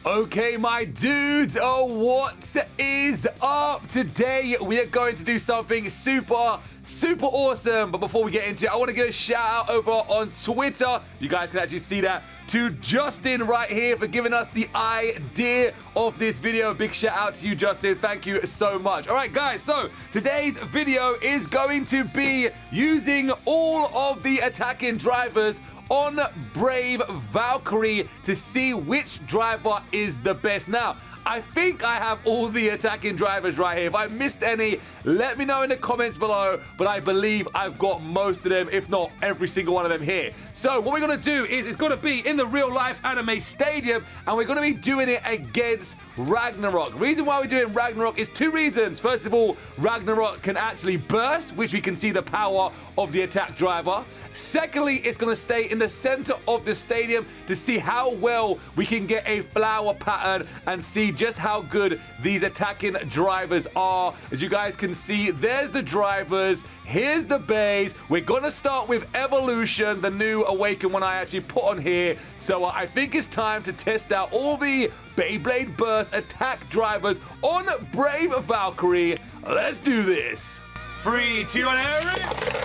Okay, my dudes, what is up? Today we are going to do something super awesome. But before we get into it, I want to give a shout out over on Twitter. You guys can actually see that, to Justin right here for giving us the idea of this video. Big shout out to you, Justin. Thank you so much. All right, guys, so today's video is going to be using all of the attacking drivers on Brave Valkyrie to see which driver is the best. Now, I think I have all the attacking drivers right here. If I missed any, let me know in the comments below, but I believe I've got most of them, if not every single one of them here. So what we're gonna do is it's gonna be in the real life anime stadium, and we're gonna be doing it against Ragnarok. Reason why we're doing Ragnarok is two reasons. First of all, Ragnarok can actually burst, which we can see the power of the attack driver. Secondly, it's going to stay in the center of the stadium to see how well we can get a flower pattern and see just how good these attacking drivers are. As you guys can see, there's the drivers. Here's the base. We're going to start with Evolution, the new Awaken one I actually put on here. So I think it's time to test out all the Beyblade Burst attack drivers on Brave Valkyrie. Let's do this. 3, 2, 1, Eric.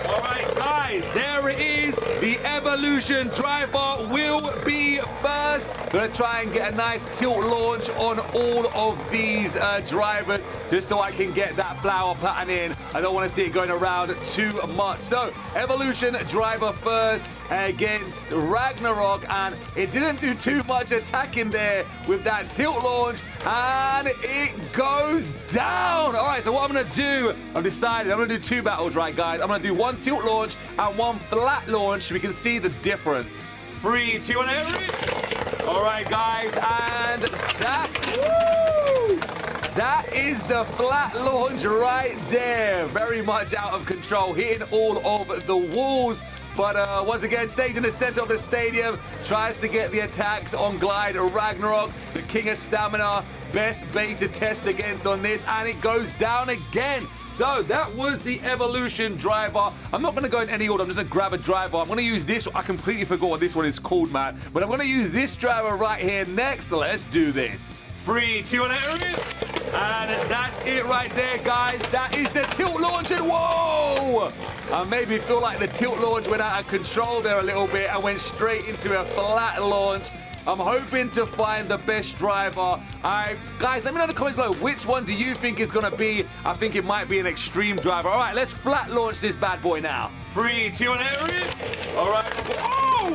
All right, guys, there it is. The Evolution driver will be first. Gonna try and get a nice tilt launch on all of these drivers, just so I can get that flower pattern in. I don't want to see it going around too much. So, Evolution driver first against Ragnarok, and it didn't do too much attacking there with that tilt launch, and it goes down. All right, so what I'm gonna do, I've decided I'm gonna do two battles, right, guys? I'm gonna do one tilt launch and one flat launch so we can see the difference. 3, 2, 1, Eric. All right, guys, and that is the flat launch right there. Very much out of control, hitting all of the walls. But once again, stays in the center of the stadium, tries to get the attacks on Glide Ragnarok, the king of stamina, best bait to test against on this, and it goes down again. So that was the Evolution driver. I'm not gonna go in any order, I'm just gonna grab a driver. I'm gonna use this, I completely forgot what this one is called, man. But I'm gonna use this driver right here next. Let's do this. 3, 2, 1, and that's it right there, guys. That is the tilt launch, and whoa! I made me feel like the tilt launch went out of control there a little bit and went straight into a flat launch. I'm hoping to find the best driver. Guys, let me know in the comments below, which one do you think is gonna be? I think it might be an extreme driver. All right, let's flat launch this bad boy now. 3, 2, 1, all right. Whoa!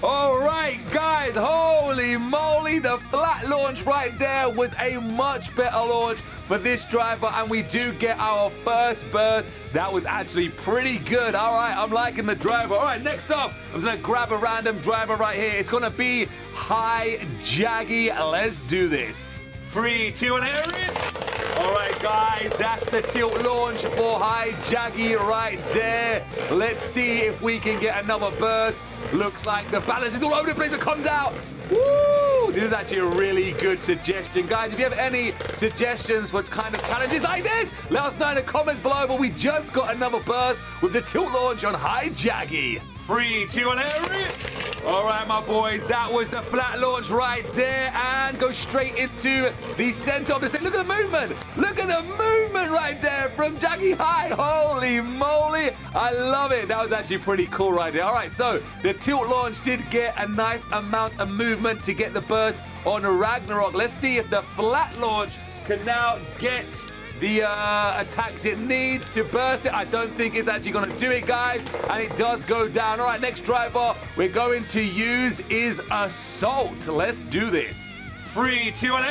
All right, guys, holy moly, the flat launch right there was a much better launch for this driver, and we do get our first burst. That was actually pretty good. All right, I'm liking the driver. All right, next up, I'm gonna grab a random driver right here. It's gonna be High Jaggy. Let's do this. 3, 2, 1, all right, guys, that's the tilt launch for High Jaggy right there. Let's see if we can get another burst. Looks like the balance is all over the place. It comes out. Woo! This is actually a really good suggestion. Guys, if you have any suggestions for kind of challenges like this, let us know in the comments below. But we just got another burst with the tilt launch on High Jaggy. 3, 2, 1, all right, my boys, that was the flat launch right there, and go straight into the center of the stage. Look at the movement. Look at the movement right there from Jaggy High. Holy moly. I love it. That was actually pretty cool right there. All right, so the tilt launch did get a nice amount of movement to get the burst on Ragnarok. Let's see if the flat launch can now get the attacks it needs to burst it. I don't think it's actually going to do it, guys, and it does go down. All right, next driver we're going to use is Assault. Let's do this. 3, 2, 1,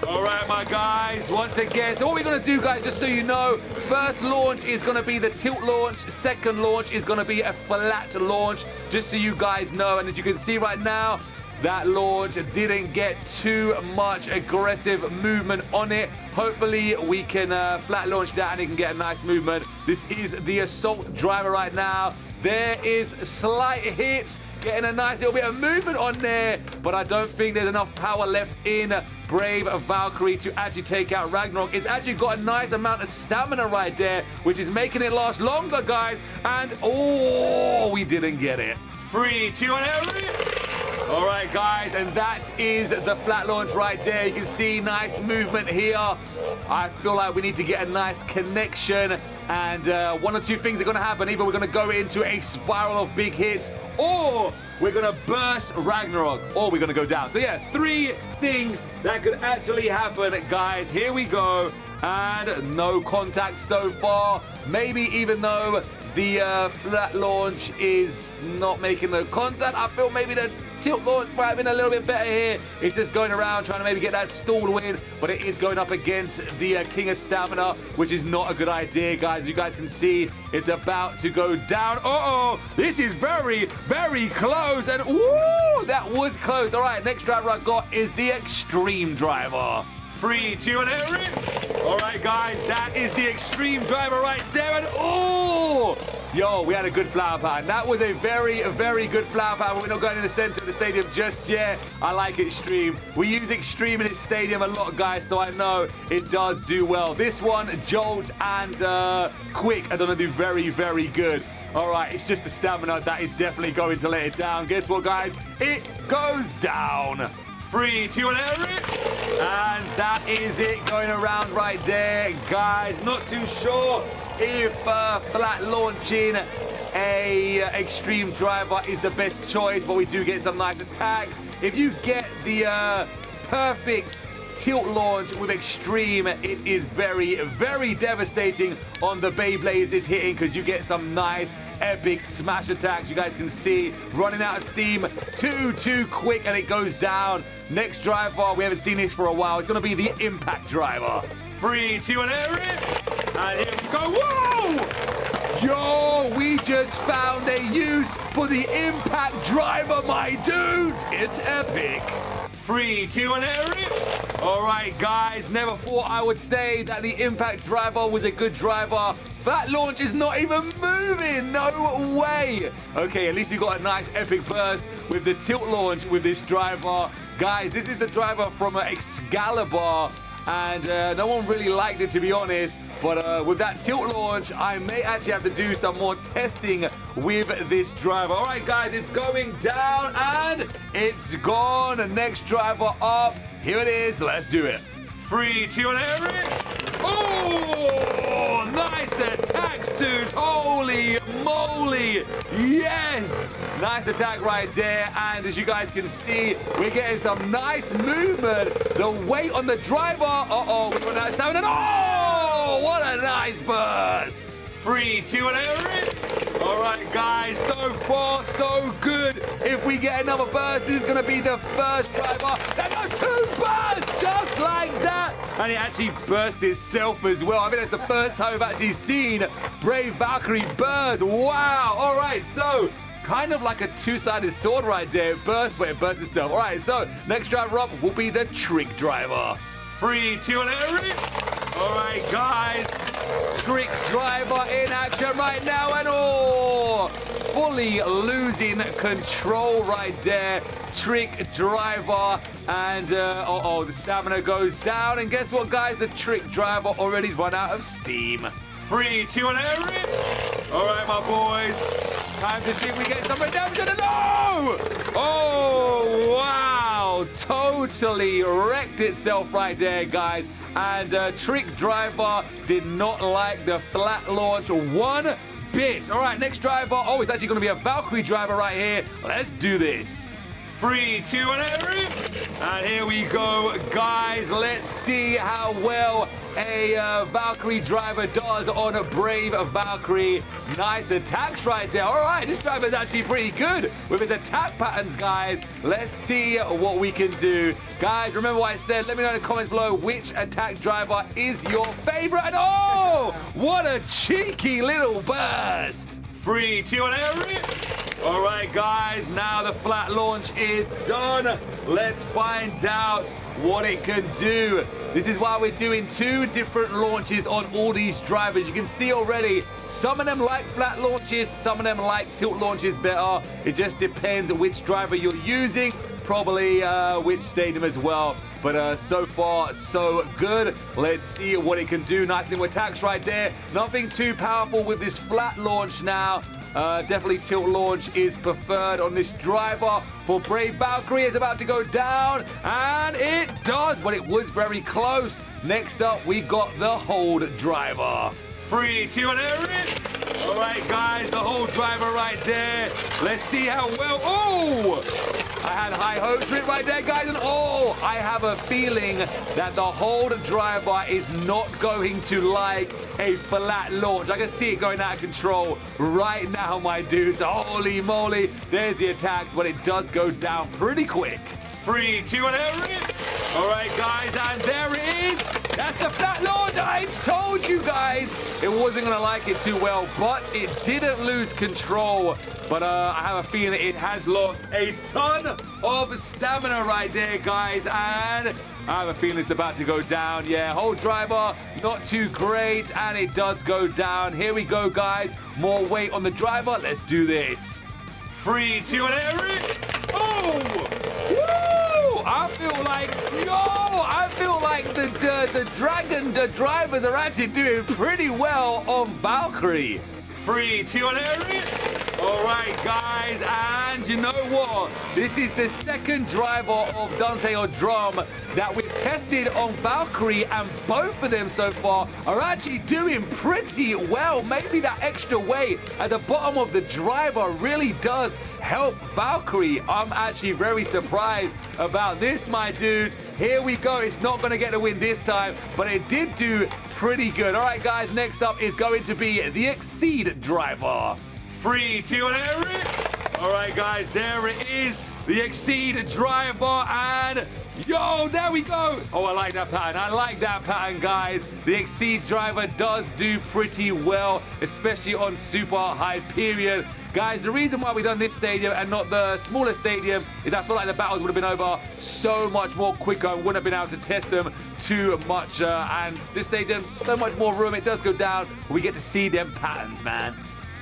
all right, my guys, once again, so what we're going to do, guys, just so you know, first launch is going to be the tilt launch, second launch is going to be a flat launch, just so you guys know. And as you can see right now, that launch didn't get too much aggressive movement on it. Hopefully we can flat launch that and it can get a nice movement. This is the Assault driver right now. There is slight hits, getting a nice little bit of movement on there, but I don't think there's enough power left in Brave Valkyrie to actually take out Ragnarok. It's actually got a nice amount of stamina right there, which is making it last longer, guys. And, oh, we didn't get it. 3, 2, and every. All right, guys, and that is the flat launch right there. You can see nice movement here. I feel like we need to get a nice connection, and one or two things are going to happen. Either we're going to go into a spiral of big hits, or we're going to burst Ragnarok, or we're going to go down. So yeah, 3 things that could actually happen, guys. Here we go, and no contact so far. Maybe even though the flat launch is not making no contact, I feel maybe the tilt launch might have been a little bit better here. It's just going around trying to maybe get that stalled win, but it is going up against the King of Stamina, which is not a good idea, guys. You guys can see it's about to go down. Uh-oh, this is very, very close, and woo, that was close. All right, next driver I got is the Extreme Driver. 3, 2, and every. All right, guys, that is the Extreme Driver right there, and oh! Yo, we had a good flower pattern. That was a very, very good flower pattern. We're not going in the center of the stadium just yet. I like Extreme. We use Extreme in this stadium a lot, guys, so I know it does do well. This one, Jolt and Quake are going to do very, very good. All right, it's just the stamina that is definitely going to let it down. Guess what, guys? It goes down. 3, 2, and every. And that is it going around right there, guys. Not too sure if flat launching a Extreme Driver is the best choice, but we do get some nice attacks. If you get the perfect tilt launch with Extreme, it is very, very devastating on the Beyblades it's hitting, because you get some nice epic smash attacks. You guys can see running out of steam too quick, and it goes down. Next driver, we haven't seen this for a while. It's going to be the Impact Driver. 3, 2, and every. And here we go. Whoa! Yo, we just found a use for the Impact Driver, my dudes. It's epic. 3, 2, and every. All right, guys, never thought I would say that the Impact Driver was a good driver. That launch is not even moving. No way. Okay, at least we got a nice epic burst with the tilt launch with this driver. Guys, this is the driver from Excalibur, and no one really liked it, to be honest. But with that tilt launch, I may actually have to do some more testing with this driver. All right, guys, it's going down, and it's gone. The next driver up. Here it is. Let's do it. 3, 2, and every. Oh, nice attacks, dudes. Holy moly. Yes. Nice attack right there. And as you guys can see, we're getting some nice movement. The weight on the driver. Uh-oh, we run out of stamina. Oh, what a nice burst. 3, 2, and every. All right, guys, so far, so good. If we get another burst, this is going to be the first driver that does 2 bursts just like that. And it actually bursts itself as well. I think that's the first time I've actually seen Brave Valkyrie burst. Wow. All right, so kind of like a 2-sided sword right there. It bursts, but it bursts itself. All right, so next driver up will be the Trick Driver. 3, 2, and every. All right, guys. Trick Driver in action right now, and oh, fully losing control right there. Trick Driver, and the stamina goes down, and guess what, guys? The Trick Driver already run out of steam. 3, 2, and every. All right, my boys, time to see if we get some redemption. No! Oh, wow, totally wrecked itself right there, guys. And Trick Driver did not like the flat launch one bit. All right, next driver. Oh, it's actually going to be a Valkyrie driver right here. Let's do this. 3, 2, and every. And here we go, guys. Let's see how well a Valkyrie driver does on a Brave Valkyrie. Nice attacks right there. All right, this driver is actually pretty good with his attack patterns, guys. Let's see what we can do. Guys, remember what I said. Let me know in the comments below which attack driver is your favorite. And oh, what a cheeky little burst. 3, 2, and every. All right, guys, now the flat launch is done. Let's find out what it can do. This is why we're doing 2 different launches on all these drivers. You can see already, some of them like flat launches, some of them like tilt launches better. It just depends which driver you're using, probably which stadium as well. But so far, so good. Let's see what it can do. Nice little attacks right there. Nothing too powerful with this flat launch now. Definitely tilt launch is preferred on this driver. For Brave Valkyrie is about to go down, and it does, but it was very close. Next up, we got the hold driver. 3, 2, and it. All right, guys, the hold driver right there. Let's see how well. Oh! I had high hopes for it right there, guys, and oh, I have a feeling that the hold driver is not going to like a flat launch. I can see it going out of control right now, my dudes. Holy moly, there's the attacks, but it does go down pretty quick. 3, 2, and it. All right, guys, and there it is. That's the flat launch. I told you guys it wasn't going to like it too well, but it didn't lose control. But I have a feeling it has lost a ton of stamina right there, guys. And I have a feeling it's about to go down. Yeah, hold driver, not too great. And it does go down. Here we go, guys. More weight on the driver. Let's do this. 3, 2, and Eric. Oh! Woo! I feel like the drivers are actually doing pretty well on Valkyrie. 3, 2, and Eric. All right, guys, and you know what? This is the second driver of Dante or Drum that we've tested on Valkyrie, and both of them so far are actually doing pretty well. Maybe that extra weight at the bottom of the driver really does help Valkyrie. I'm actually very surprised about this, my dudes. Here we go. It's not going to get the win this time, but it did do pretty good. All right, guys, next up is going to be the Exceed driver. 3, 2, and Eric. All right, guys, there it is. The Exceed driver, and yo, there we go. Oh, I like that pattern. I like that pattern, guys. The Exceed driver does do pretty well, especially on super high period. Guys, the reason why we've done this stadium and not the smaller stadium is I feel like the battles would have been over so much more quicker and wouldn't have been able to test them too much. And this stadium, so much more room. It does go down, but we get to see them patterns, man.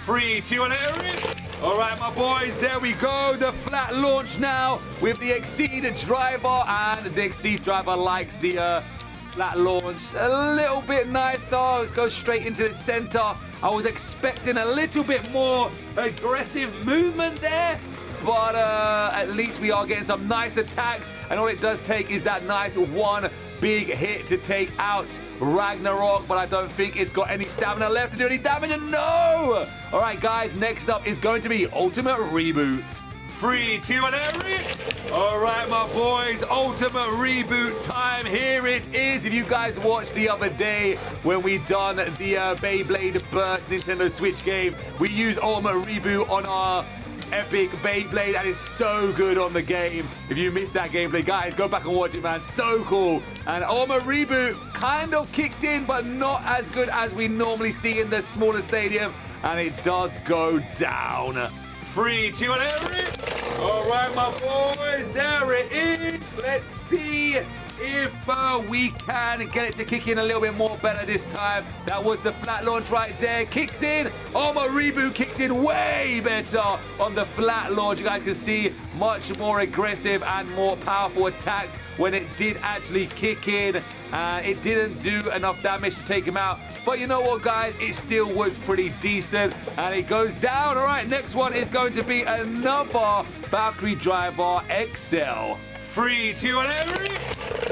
3, 2, and Eric. All right, my boys, there we go. The flat launch now with the Exceed driver, and the Exceed driver likes the flat launch a little bit nicer. It goes straight into the center. I was expecting a little bit more aggressive movement there, but at least we are getting some nice attacks, and all it does take is that nice one big hit to take out Ragnarok, but I don't think it's got any stamina left to do any damage, and no! All right, guys, next up is going to be Ultimate Reboot. 3, 2, and Eric. All right, my boys, Ultimate Reboot time. Here it is. If you guys watched the other day when we done the Beyblade Burst Nintendo Switch game, we used Ultimate Reboot on our epic Beyblade, and it's so good on the game. If you missed that gameplay, guys, go back and watch it, man. So cool. And Ultimate Reboot kind of kicked in, but not as good as we normally see in the smaller stadium, and it does go down. 3, 2, and Eric. All right, my boys, there it is. Let's see if we can get it to kick in a little bit more better this time. That was the flat launch right there. Kicks in. Oh, my Reboot kicked in way better on the flat launch. You guys can see much more aggressive and more powerful attacks when it did actually kick in. It didn't do enough damage to take him out. But you know what, guys? It still was pretty decent. And it goes down. All right, next one is going to be another Valkyrie driver, XL. 3, 2, and Eric.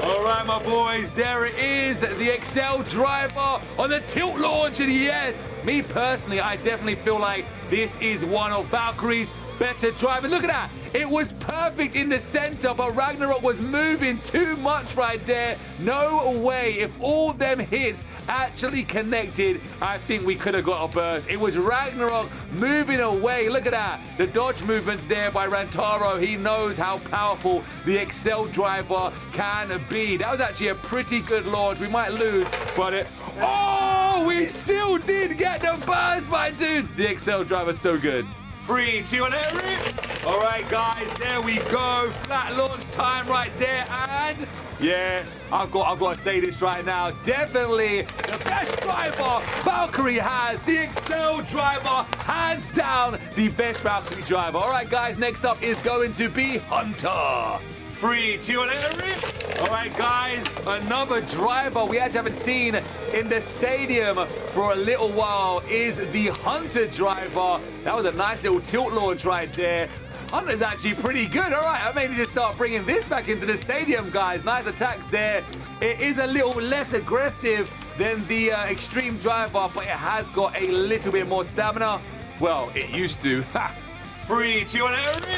All right, my boys, there it is, the XL driver on the tilt launch, and yes, me personally, I definitely feel like this is one of Valkyrie's better drivers. Look at that. It was perfect in the center, but Ragnarok was moving too much right there. No way. If all them hits actually connected, I think we could have got a burst. It was Ragnarok moving away. Look at that. The dodge movements there by Rantaro. He knows how powerful the XL driver can be. That was actually a pretty good launch. We might lose, but oh, we still did get the burst, my dude. The XL driver's so good. 3, 2, and Eric. All right, guys, there we go. Flat launch time right there, and Yeah, I've got to say this right now. Definitely the best driver Valkyrie has. The Excel driver, hands down, the best Valkyrie driver. All right, guys, next up is going to be Hunter. 3, 2, and every. All right, guys, another driver we actually haven't seen in the stadium for a little while is the Hunter driver. That was a nice little tilt launch right there. Hunter's actually pretty good. All right, I maybe just start bringing this back into the stadium, guys. Nice attacks there. It is a little less aggressive than the Extreme driver, but it has got a little bit more stamina. Well, it used to. 3, 2, and every.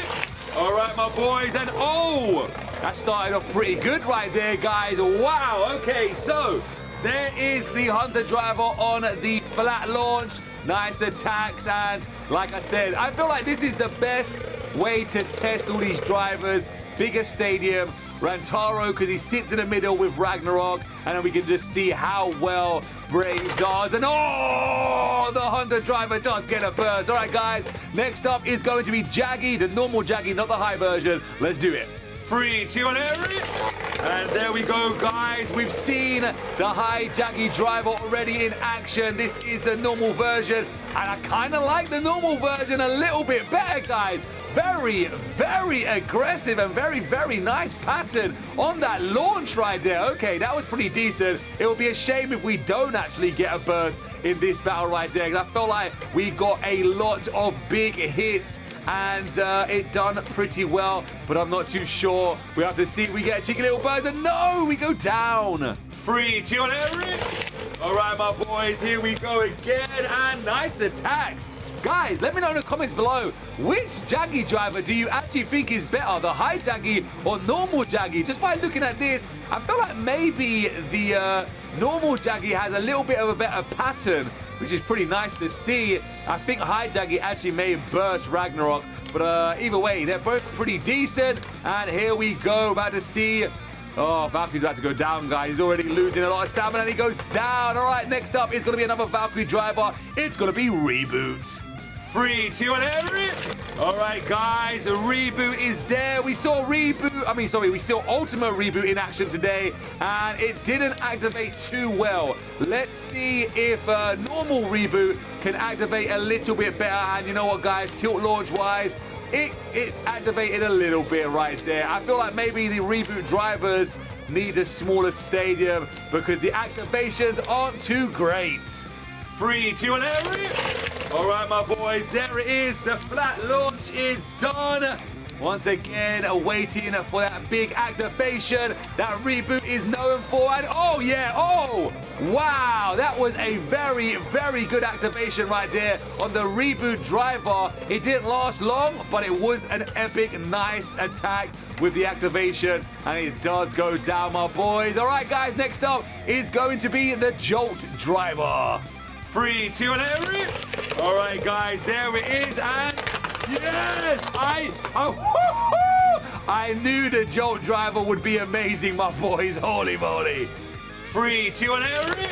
All right, my boys, and oh, that started off pretty good right there, guys. Wow, okay, so there is the Hunter driver on the flat launch. Nice attacks, and like I said, I feel like this is the best way to test all these drivers. Bigger stadium, Rantaro, because he sits in the middle with Ragnarok, and then we can just see how well Brave does. And oh, the Hunter driver does get a burst. All right, guys, next up is going to be Jaggy, the normal Jaggy, not the high version. Let's do it. 3, 2, and every. And there we go, guys. We've seen the high Jaggy driver already in action. This is the normal version, and I kind of like the normal version a little bit better, guys. Very, very aggressive and very, very nice pattern on that launch right there. Okay, that was pretty decent. It would be a shame if we don't actually get a burst in this battle right there, because I feel like we got a lot of big hits and it done pretty well, but I'm not too sure. We have to see if we get a cheeky little burst, and no, we go down. 3, 2, and every. All right, my boys, here we go again, and nice attacks. Guys, let me know in the comments below, which Jaggy driver do you actually think is better, the high Jaggy or normal Jaggy? Just by looking at this, I feel like maybe the normal Jaggy has a little bit of a better pattern, which is pretty nice to see. I think high Jaggy actually may burst Ragnarok, but either way, they're both pretty decent. And here we go, about to see. Oh, Valkyrie's about to go down, guys. He's already losing a lot of stamina, and he goes down. All right, next up is going to be another Valkyrie driver. It's going to be Reboot. 3, 2, and every. All right, guys, the Reboot is there. We saw we saw Ultimate Reboot in action today, and it didn't activate too well. Let's see if normal Reboot can activate a little bit better. And you know what, guys, tilt launch-wise, it activated a little bit right there. I feel like maybe the Reboot drivers need a smaller stadium because the activations aren't too great. 3, 2, and every. All right, my boys, there it is. The flat launch is done. Once again, waiting for that big activation that Reboot is known for. And oh, yeah, oh, wow. That was a very, very good activation right there on the Reboot driver. It didn't last long, but it was an epic, nice attack with the activation. And it does go down, my boys. All right, guys, next up is going to be the Jolt driver. 3, 2, and every. All right, guys, there it is, and yes, I knew the Jolt driver would be amazing, my boys. Holy moly. 3, 2, and every.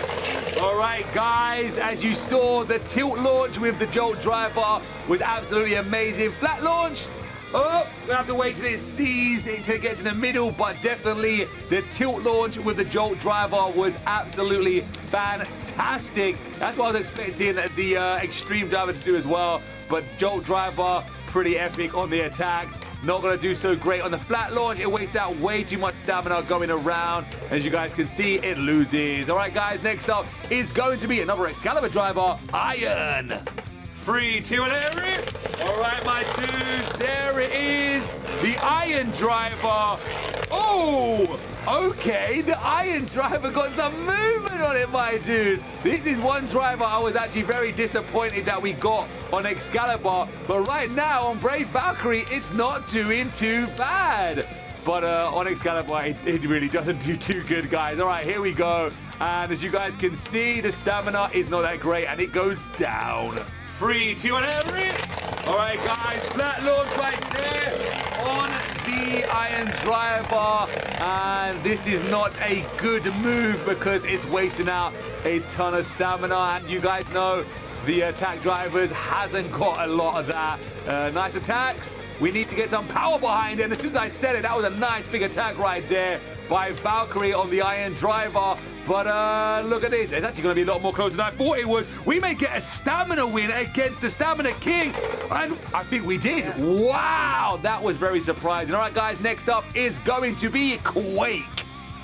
All right, guys, as you saw, the tilt launch with the Jolt driver was absolutely amazing. Flat launch. Oh, we have to wait till it sees it till it gets in the middle, but definitely the tilt launch with the Jolt driver was absolutely fantastic. That's what I was expecting the Extreme driver to do as well, but Jolt driver, pretty epic on the attacks. Not going to do so great on the flat launch. It wastes out way too much stamina going around. As you guys can see, it loses. All right, guys, next up is going to be another Excalibur driver, Iron. 3, 2, and every. All right, my dudes, there it is, the Iron driver. Oh, okay, the Iron driver got some movement on it, my dudes. This is one driver I was actually very disappointed that we got on Excalibur, but right now on Brave Valkyrie, it's not doing too bad. But on Excalibur, it really doesn't do too good, guys. All right, here we go. And as you guys can see, the stamina is not that great, and it goes down. 3, 2, and every. All right, guys, flat launch right there on the Iron driver. And this is not a good move because it's wasting out a ton of stamina. And you guys know the attack drivers hasn't got a lot of that. Nice attacks. We need to get some power behind it. And as soon as I said it, that was a nice big attack right there by Valkyrie on the iron driver. But look at this. It's actually going to be a lot more closer than I thought it was. We may get a stamina win against the Stamina King. And I think we did. Wow, that was very surprising. All right, guys, next up is going to be Quake.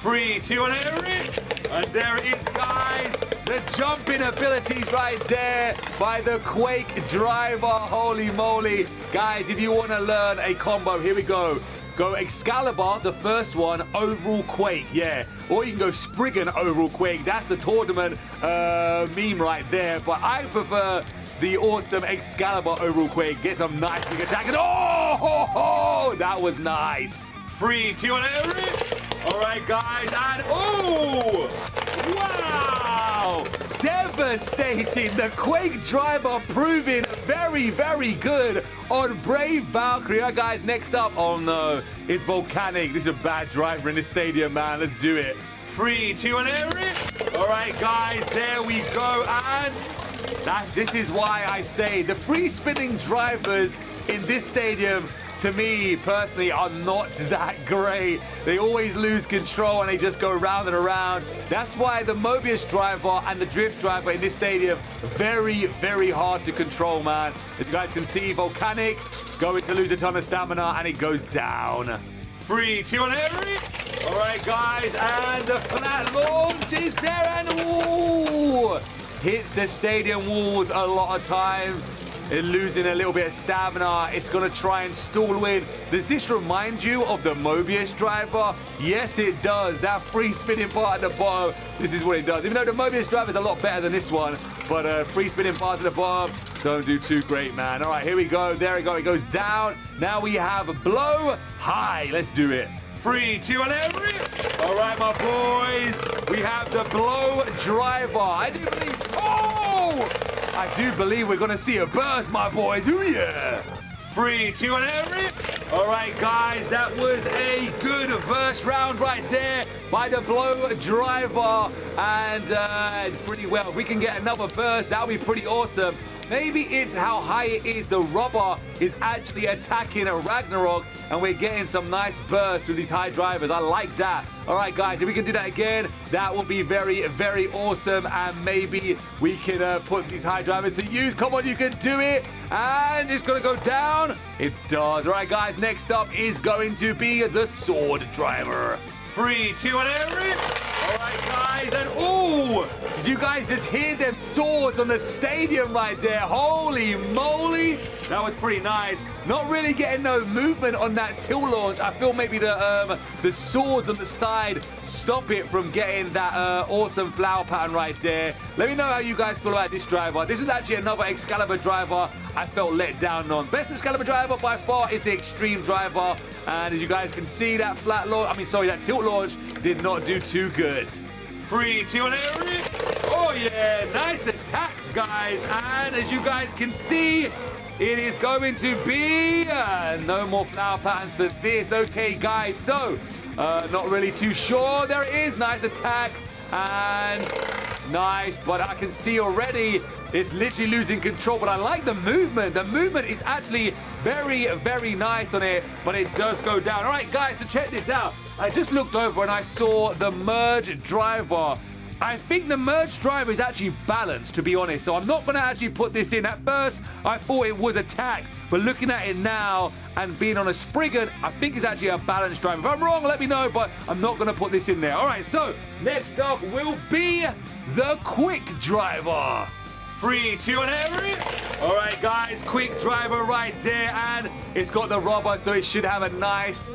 3, 2, and Eric. And there it is, guys. The jumping abilities right there by the Quake driver. Holy moly. Guys, if you want to learn a combo, here we go. Go Excalibur, the first one, overall Quake, yeah. Or you can go Spriggan overall Quake. That's the tournament meme right there. But I prefer the awesome Excalibur overall Quake. Get some nice big attack. And oh, that was nice. 3, 2, and Eric. All right, guys. And oh, wow. Devastating. The Quake driver proving very, very good on Brave Valkyrie. Right, guys, next up, oh no, it's Volcanic. This is a bad driver in the stadium, man. Let's do it. 3, 2, and Eric. All right, guys, there we go. And this is why I say the free spinning drivers in this stadium, to me, personally, are not that great. They always lose control and they just go round and around. That's why the Mobius driver and the Drift driver in this stadium, very, very hard to control, man. As you guys can see, Volcanic going to lose a ton of stamina and it goes down. 3, 2, and Eric. All right, guys, and the flat launch is there and ooh, hits the stadium walls a lot of times. Losing a little bit of stamina. It's going to try and stall win. Does this remind you of the Mobius driver? Yes, it does. That free spinning part at the bottom, this is what it does. Even though the Mobius driver is a lot better than this one, but free spinning parts at the bottom don't do too great, man. All right, here we go. There we go. It goes down. Now we have Blow High. Let's do it. 3, 2, and Eric. All right, my boys. We have the Blow driver. I do believe we're going to see a burst, my boys. Ooh, yeah. 3, 2, and Eric. All right, guys, that was a good burst round right there by the Blow driver. And pretty well, if we can get another burst, that'll be pretty awesome. Maybe it's how high it is. The rubber is actually attacking a Ragnarok, and we're getting some nice bursts with these high drivers. I like that. All right, guys, if we can do that again, that will be very, very awesome, and maybe we can put these high drivers to use. Come on, you can do it, and it's going to go down. It does. All right, guys, next up is going to be the Sword driver. 3, 2, and Eric. All right, guys, and ooh, did you guys just hear them swords on the stadium right there? Holy moly, that was pretty nice. Not really getting no movement on that tilt launch. I feel maybe the swords on the side stop it from getting that awesome flower pattern right there. Let me know how you guys feel about this driver. This is actually another Excalibur driver I felt let down on. Best Excalibur driver by far is the Extreme driver. And as you guys can see, that that tilt launch did not do too good. 3, 2, and Eric. Oh yeah, nice attacks, guys. And as you guys can see, it is going to be no more flower patterns for this. Okay, guys, so not really too sure. There it is, nice attack and nice, but I can see already it's literally losing control, but I like the movement. The movement is actually very, very nice on it, but it does go down. All right, guys, so check this out. I just looked over and I saw the Merge driver. I think the Merge driver is actually balanced, to be honest, so I'm not going to actually put this in. At first, I thought it was attack, but looking at it now and being on a Spriggan, I think it's actually a balanced driver. If I'm wrong, let me know, but I'm not going to put this in there. All right, so next up will be the Quick driver. 3, 2, and Eric. All right, guys, Quick driver right there, and it's got the rubber, so it should have a nice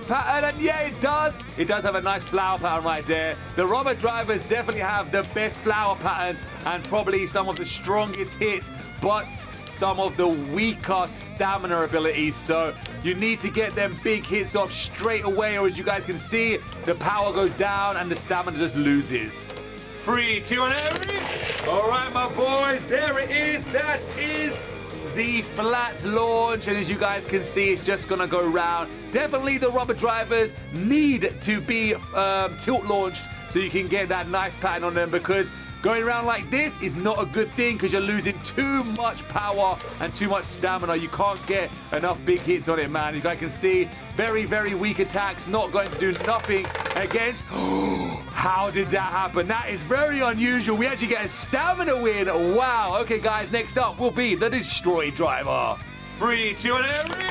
pattern, and yeah, it does. It does have a nice flower pattern right there. The rubber drivers definitely have the best flower patterns and probably some of the strongest hits, but some of the weaker stamina abilities. So you need to get them big hits off straight away, or as you guys can see, the power goes down and the stamina just loses. 3, 2, and Eric. All right, my boys, there it is. That is the flat launch, and as you guys can see, it's just gonna go round. Definitely the rubber drivers need to be tilt launched so you can get that nice pattern on them, because Going around like this is not a good thing because you're losing too much power and too much stamina. You can't get enough big hits on it, man. You guys can see very, very weak attacks, not going to do nothing against. How did that happen? That is very unusual. We actually get a stamina win. Wow. Okay, guys, next up will be the Destroy Driver. 3, 2, and every.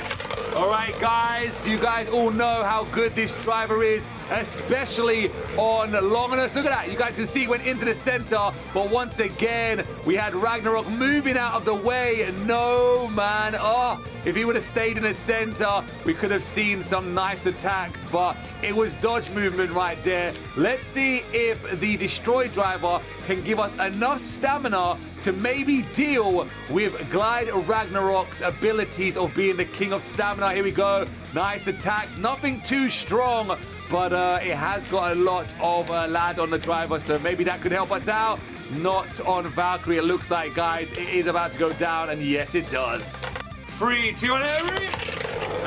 All right, guys, you guys all know how good this driver is, especially on longness. Look at that. You guys can see it went into the center, but once again, we had Ragnarok moving out of the way. No, man. Oh, if he would have stayed in the center, we could have seen some nice attacks, but it was dodge movement right there. Let's see if the Destroy Driver can give us enough stamina to maybe deal with Glide Ragnarok's abilities of being the king of stamina. Here we go. Nice attacks. Nothing too strong, but it has got a lot of land on the driver, so maybe that could help us out. Not on Valkyrie, it looks like, guys. It is about to go down, and yes, it does. 3, 2, and every.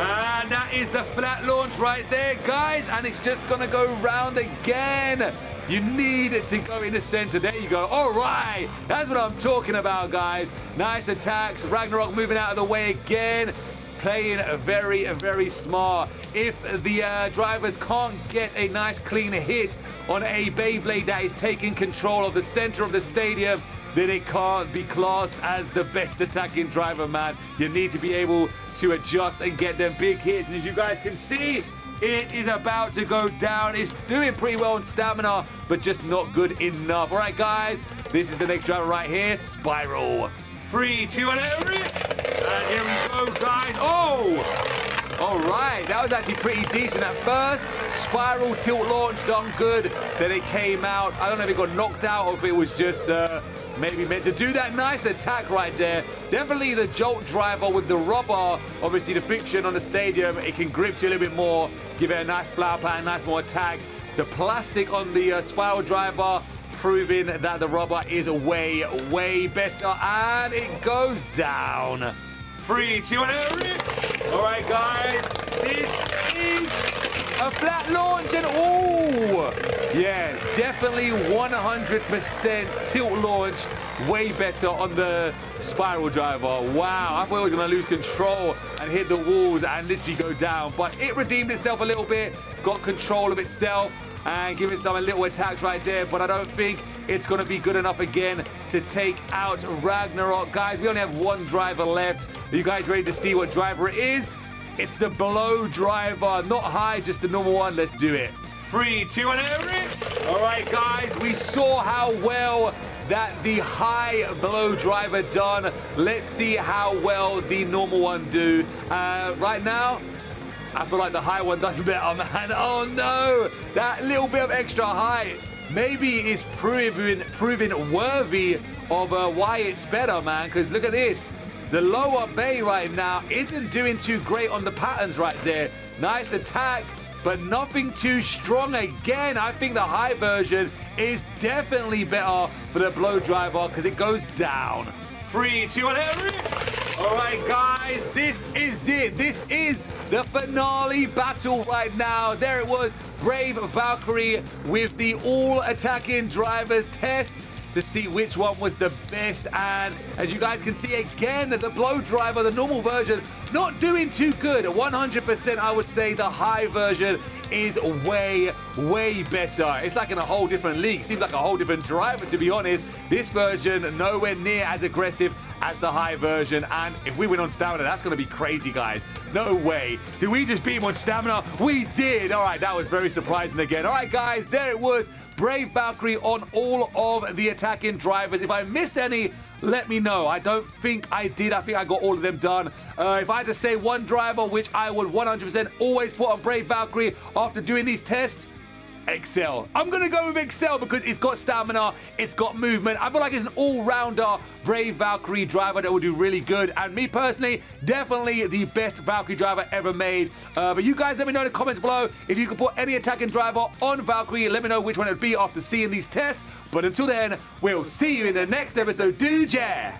And that is the flat launch right there, guys, and it's just gonna go round again. You need it to go in the center. There you go. All right. That's what I'm talking about, guys. Nice attacks. Ragnarok moving out of the way again. Playing very, very smart. If the drivers can't get a nice clean hit on a Beyblade that is taking control of the center of the stadium, then it can't be classed as the best attacking driver, man. You need to be able to adjust and get them big hits. And as you guys can see, it is about to go down. It's doing pretty well in stamina, but just not good enough. All right, guys, this is the next driver right here, Spiral. 3, 2, and every. And here we go, guys. Oh! All right, that was actually pretty decent at first. Spiral tilt launch done good. Then it came out. I don't know if it got knocked out or if it was just maybe meant to do that nice attack right there. Definitely the Jolt driver with the rubber, obviously the friction on the stadium, it can grip you a little bit more, give it a nice flower pattern, nice more attack. The plastic on the Spiral driver, proving that the rubber is way, way better, and it goes down. 3, 2, and every. All right, guys, this is a flat launch, and oh, yeah, definitely 100% tilt launch, way better on the Spiral driver. Wow, I thought it was gonna lose control and hit the walls and literally go down, but it redeemed itself a little bit, got control of itself, and giving some little attacks right there, but I don't think it's going to be good enough again to take out Ragnarok. Guys, we only have one driver left. Are you guys ready to see what driver it is? It's the Blow driver, not high, just the normal one. Let's do it. 3, 2, and every. All right, guys, we saw how well that the high Blow driver done. Let's see how well the normal one do. Right now, I feel like the high one does better, man. Oh no, that little bit of extra height maybe is proving worthy of why it's better, man. Because look at this, the lower bay right now isn't doing too great on the patterns right there. Nice attack, but nothing too strong again. I think the high version is definitely better for the Blow driver because it goes down. 3, 2, and every. All right, guys, this is it. This is the finale battle right now. There it was, Brave Valkyrie with the all-attacking driver test to see which one was the best. And as you guys can see again, the Blow driver, the normal version, not doing too good. 100%, I would say the high version is way, way better. It's like in a whole different league. Seems like a whole different driver, to be honest. This version, nowhere near as aggressive as the high version. And if we win on stamina, that's going to be crazy, guys. No way. Did we just beat him on stamina? We did. All right, that was very surprising again. All right, guys, there it was. Brave Valkyrie on all of the attacking drivers. If I missed any, let me know. I don't think I did. I think I got all of them done. If I had to say one driver, which I would 100% always put on Brave Valkyrie after doing these tests, Excel. I'm going to go with Excel because it's got stamina, it's got movement. I feel like it's an all-rounder Brave Valkyrie driver that will do really good. And me personally, definitely the best Valkyrie driver ever made. But you guys let me know in the comments below if you could put any attacking driver on Valkyrie. Let me know which one it would be after seeing these tests. But until then, we'll see you in the next episode, dude. Yeah.